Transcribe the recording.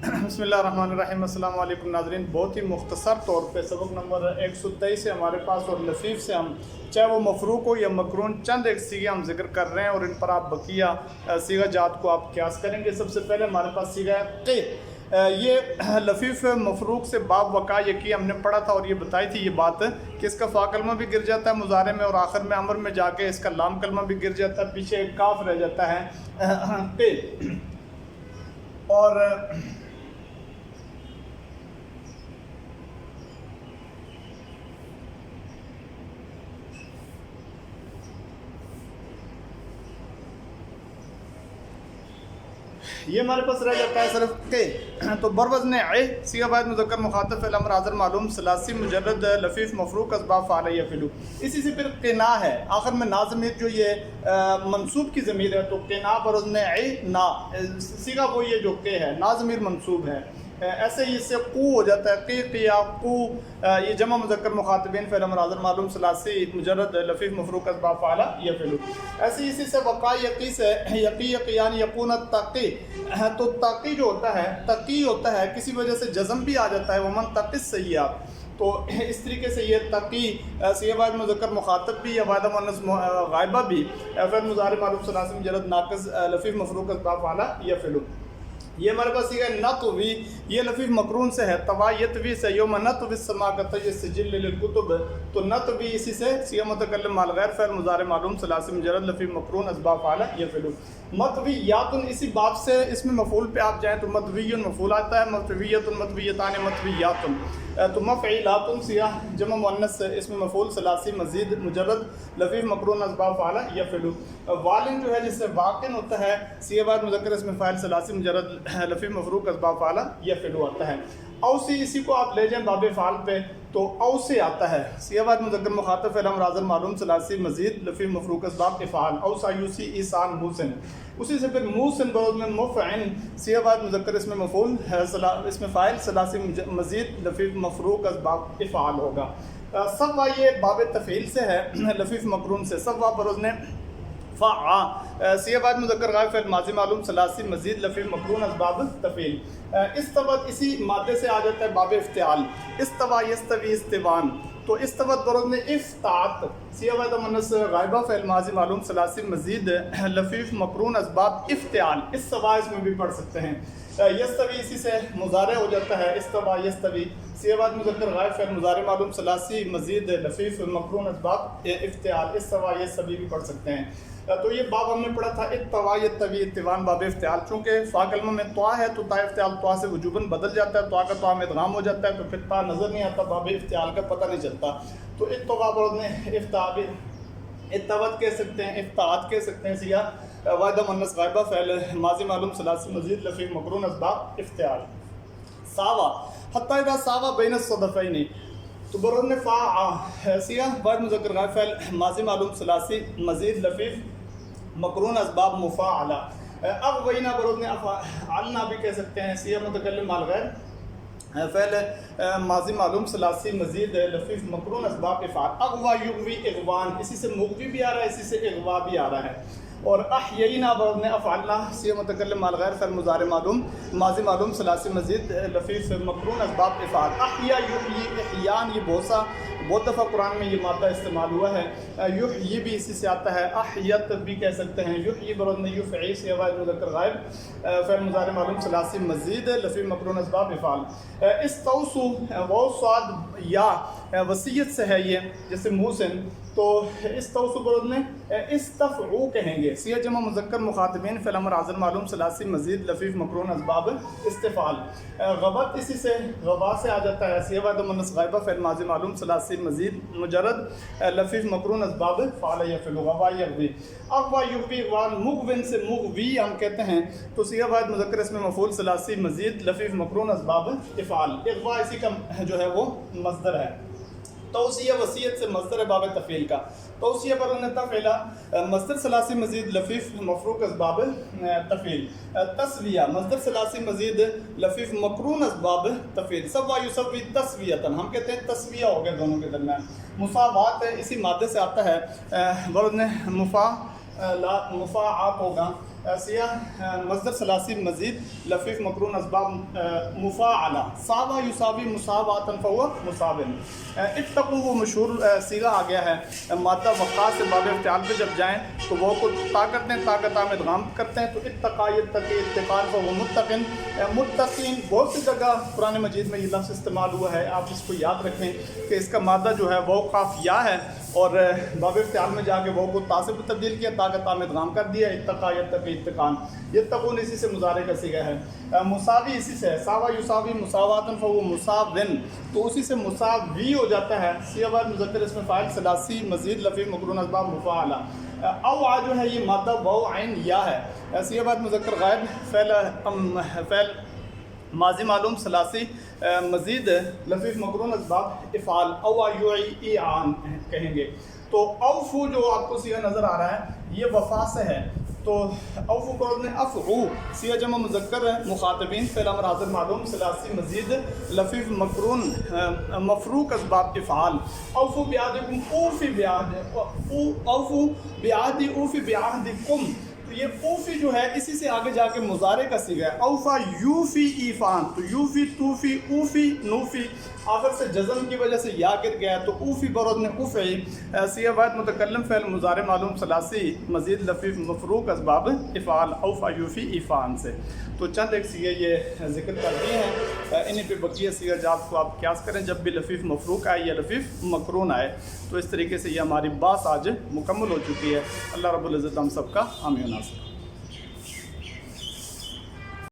بسم اللہ الرحمن الرحیم۔ السلام علیکم ناظرین، بہت ہی مختصر طور پہ سبق نمبر 123 سے ہمارے پاس اور لفیف سے ہم چاہے وہ مفروق ہو یا مقرون چند ایک سیغے ہم ذکر کر رہے ہیں اور ان پر آپ بقیہ سیغہ جات کو آپ قیاس کریں گے۔ سب سے پہلے ہمارے پاس سیغہ ہے قی۔ یہ لفیف مفروق سے باب وقع یقی ہم نے پڑھا تھا اور یہ بتائی تھی یہ بات کہ اس کا فا کلمہ بھی گر جاتا ہے مضارع میں اور آخر میں امر میں جا کے اس کا لام کلمہ بھی گر جاتا ہے، پیچھے ایک کاف رہ جاتا ہے قی۔ اور یہ ہمارے پاس رہ جاتا ہے صرف کہ تو بروزن اے صیغہ واحد مذکر مخاطب فعل امر حاضر معلوم ثلاثی مجرد لفیف مفروق اسباب فعل یفعل۔ اسی سے پھر قنا ہے، آخر میں نا ضمیر جو یہ منصوب کی ضمیر ہے تو قنا بروزن اے نا، صیغہ وہ یہ جو کہ ہے، نا ضمیر منصوب ہے۔ ایسے ہی اس سے قو ہو جاتا ہے، قی قیا قو، یہ جمع مذکر مخاطبین فعل امر حاضر معلوم ثلاثی مجرد لفیف مفروق اسباب فعل یفعل۔ ایسے ہی اسی سے وقع یقی سے یقی یقیان یقون تقی، تو تقی جو ہوتا ہے، تقی ہوتا ہے کسی وجہ سے جزم بھی آ جاتا ہے، ومن تقی السیئات، تو اس طریقے سے یہ تقی صیغہ واحد مذکر مخاطب بھی یا واحد مؤنث غائبہ بھی فعل مضارع معروف ثلاثی مجرد ناقص لفیف مفروق اسباب فعل یفعل۔ یہ ہمارے پاس یہ نطوی، یہ لفیف مقرون سے ہے، طوا یطوی سے، یوم نطوی السماء کطی السجل للکتب، تو نطوی اسی سے صیغہ متکلم مع الغیر فعل مضارع معلوم ثلاثی مجرد لفیف مقرون اسباب فعل یفعل۔ مطویات اسی باب سے اس میں مفعول پہ آپ جائیں تو مطوی مفعول آتا ہے، مطویت مطویتان مطویات، تو مفعیلات صیغہ جمع مؤنث اس میں مفعول ثلاثی مزید مجرد لفیف مقرون اسباب فعل یفعل۔ والن جو ہے جس سے واقع ہوتا ہے صیغہ واحد مذکر اس میں فاعل ثلاثی مجرد لفیف مفروق اسباب فعل یفعل آتا ہے۔ اوسی اسی کو آپ لے جائیں باب فعل پہ تو او سے آتا ہے صیغہ واحد مذکر مخاطب فعل امر حاضر معلوم ثلاثی مزید لفیف مفروق اسباب افعال، اوسا یوسی ایسان موسن۔ اسی سے پھر موسن بروز میں مفعن صیغہ واحد مذکر اس میں مفعول اس میں فاعل ثلاثی مزید لفیف مفروق اسباب افعال ہوگا۔ سوا یہ باب تفعیل سے ہے لفیف مقرون سے، سوا بروز نے فعا صیغہ واحد مذکر غائب فعل ماضی معلوم ثلاثی مزید لفیف مقرون اسباب تفعیل۔ استوت اسی مادے سے آ جاتا ہے باب افتعال، استوا یستوی استوان، تو استوت بروز نے افتعت صیغہ واحد مؤنث غائبہ فعل ماضی معلوم ثلاثی مزید لفیف مقرون اسباب افتعال، استوا اس میں بھی پڑھ سکتے ہیں۔ یستوی اسی سے مضارع ہو جاتا ہے، استوا یستوی صیغہ واحد مذکر غائب فعل مضارع معلوم ثلاثی مزید لفیف مقرون اسباب افتعال، استوا یستوی بھی پڑھ سکتے ہیں۔ تو یہ باب ہم نے پڑھا تھا اتوا یتوی اتوان باب افتعال، چونکہ فا کلمہ میں طوا ہے تو تا افتعال طوا سے وجوباً بدل جاتا ہے، طوا کا طوا میں ادغام ہو جاتا ہے تو پھر تا نظر نہیں آتا، باب افتعال کا پتہ نہیں چلتا، تو اتوا بروز نے اتوت کہہ سکتے ہیں، افتعات کہہ سکتے ہیں، صیغہ واحد مؤنث غائبہ فعل ماضی معلوم ثلاثی مزید لفیف مقرون اسباب افتعال۔ ساوا حتی اذا ساوا بین الصدفین، تو بروز نے فاعا صیغہ واحد مذکر غائب فعل ماضی معلوم ثلاثی مزید لفیف مقرون اسباب مفاعلہ۔ اغوینا بروز نے افعلنا بھی کہہ سکتے ہیں، صیغہ متکلم مع الغیر فعل ماضی معلوم ثلاثی مزید لفیف مقرون اسباب افعال۔ اغوا یغوی اغوان، اسی سے مغوی بھی آ رہا ہے، اسی سے اغوا بھی آ رہا ہے۔ اور احیینا بروز نے افعلنا صیغہ متکلم مع الغیر فعل مضارع معلوم ماضی معلوم ثلاثی مزید لفیف مقرون اسباب افعال۔ احیا یحیی احیان، یہ بہت دفعہ قرآن میں یہ مادہ استعمال ہوا ہے، یحیی بھی اسی سے آتا ہے، احیت بھی کہہ سکتے ہیں، یحیی بروز نے یفعی صیغہ واحد مذکر غائب فعل مضارع معلوم ثلاثی مزید لفیف مقرون اسباب افعال۔ استوصوا واو صاد یا وصیت سے ہے یہ، جیسے موسن، تو استوصوا بروز نے استفعوا کہیں گے، صیغہ جمع مذکر مخاطبین فعل امر حاضر معلوم ثلاثی مزید لفیف مقرون اسباب استفعال۔ غبت اسی سے غوا سے آ جاتا ہے، صیغہ واحد مؤنث غائبہ فعل ماضی معلوم ثلاثی مزید مجرد لفیف مقرون اسباب فعل یفعل، غوا یغوی۔ اغوا یغوی اغوان، مغون سے مغوی ہم کہتے ہیں تو صیغہ واحد مذکر اس میں مفعول ثلاثی مزید لفیف مقرون اسباب افعال۔ اغوا اسی کا جو ہے وہ مصدر ہے۔ توصیہ وصیت سے مصدر ہے باب تفعیل کا، توصیہ پر انہیں تفعیلہ مصدر ثلاثی مزید لفیف مفروق اسباب تفعیل۔ تسویہ مصدر ثلاثی مزید لفیف مقرون اسباب تفعیل۔ سوا یسوی تسویتاً، ہم کہتے ہیں تسویہ ہو گیا دونوں کے درمیان۔ مساوات ہے، اسی مادے سے آتا ہے، ورن مفاعات ہوگا، سیاہ مصدر ثلاثی مزید لفیف مقرون اسباب مفاعلہ صابہ یصابی مساواتن فہو مساون اتقوا وہ مشہور صیغہ آ گیا ہے مادہ وقع سے باب افتعال پہ جب جائیں تو وہ کو تا کرتے ہیں تا کا تا میں ادغام کرتے ہیں تو اتقا یتقی اتقال فہو متقن متقین بہت سی جگہ قرآن مجید میں یہ لفظ استعمال ہوا ہے آپ اس کو یاد رکھیں کہ اس کا مادہ جو ہے وہ قاف یا ہے اور باب افتعال میں جا کے وہ کو تا سے تبدیل کیا تا کا تا میں ادغام کر دیا اتقا یتقی اتقان یتقون اسی سے مضارع کا صیغہ ہے مساوی اسی سے ہے ساوا یساوی مساواتن فهو مساون تو اسی سے مساوی ہو جاتا ہے صیغہ مذکر اس میں فاعل ثلاثی مزید لفظ مقرون اسباب مفاعلہ او آ جو ہے یہ مادہ واو عین یا ہے صیغہ مذکر غائب فعل ماضی معلوم ثلاثی مزید لفظ مقرون اسباب افعال او ایعان کہیں گے تو اوفو جو آپ کو صیغہ نظر آ رہا ہے یہ وفا سے ہے تو اوفو کو نے افعو صیغہ جمع مذکر مخاطبین فعل امر حاضر معلوم ثلاثی مزید لفظ مقرون مفروق اسباب افعال اوفو بعہدکم اوفی بعہد اوفو بعہدی اوفی بعہدکم تو یہ اوفی جو ہے اسی سے آگے جا کے مضارع کا صیغہ ہے اوفا یوفی ایفان تو یوفی توفی اوفی نوفی آخر سے جزم کی وجہ سے یا گر گیا تو اوفی برود میں افعی صیغہ واحد متکلم فعل مضارع معلوم ثلاثی مزید لفظ مفروق اسباب افعال اوفا یوفی ایفان سے تو چند ایک صیغے یہ ذکر کر دیے ہیں انہیں پہ بقیہ صیغہ جات کو آپ قیاس کریں جب بھی لفظ مفروق آئے یا لفظ مقرون آئے تو اس طریقے سے یہ ہماری بات آج مکمل ہو چکی ہے اللہ رب العزت ہم سب کا حامی و ناصر